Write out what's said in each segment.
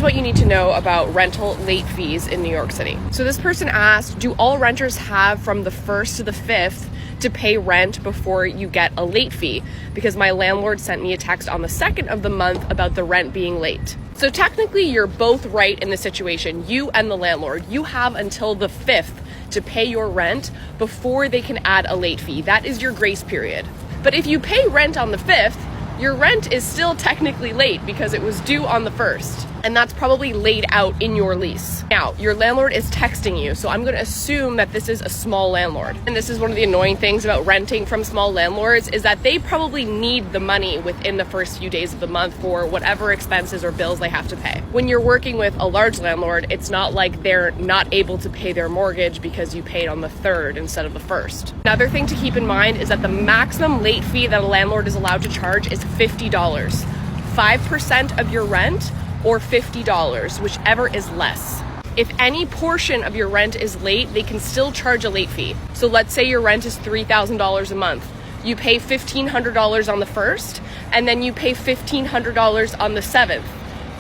what you need to know about rental late fees in New York City. So this person asked, do all renters have from the 1st to the 5th to pay rent before you get a late fee? Because my landlord sent me a text on the 2nd of the month about the rent being late. So technically you're both right in the situation, you and the landlord. You have until the 5th to pay your rent before they can add a late fee. That is your grace period. But if you pay rent on the 5th, your rent is still technically late because it was due on the 1st. And that's probably laid out in your lease. Now, your landlord is texting you, so I'm going to assume that this is a small landlord. And this is one of the annoying things about renting from small landlords is that they probably need the money within the first few days of the month for whatever expenses or bills they have to pay. When you're working with a large landlord, it's not like they're not able to pay their mortgage because you paid on the 3rd instead of the 1st. Another thing to keep in mind is that the maximum late fee that a landlord is allowed to charge is $50. 5% of your rent or $50, whichever is less. If any portion of your rent is late, they can still charge a late fee. So let's say your rent is $3,000 a month. You pay $1,500 on the 1st, and then you pay $1,500 on the 7th.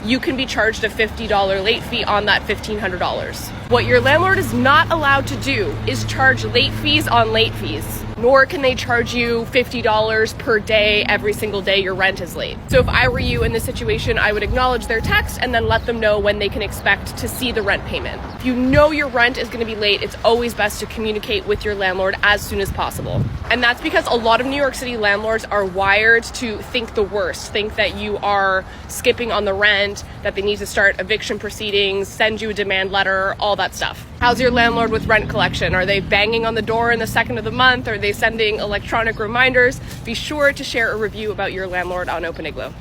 You can be charged a $50 late fee on that $1,500. What your landlord is not allowed to do is charge late fees on late fees, nor can they charge you $50 per day every single day your rent is late. So if I were you in this situation, I would acknowledge their text and then let them know when they can expect to see the rent payment. If you know your rent is going to be late, it's always best to communicate with your landlord as soon as possible. And that's because a lot of New York City landlords are wired to think the worst, think that you are skipping on the rent, that they need to start eviction proceedings, send you a demand letter, all that stuff. How's your landlord with rent collection? Are they banging on the door in the 2nd of the month? Are they sending electronic reminders? Be sure to share a review about your landlord on OpenIgloo.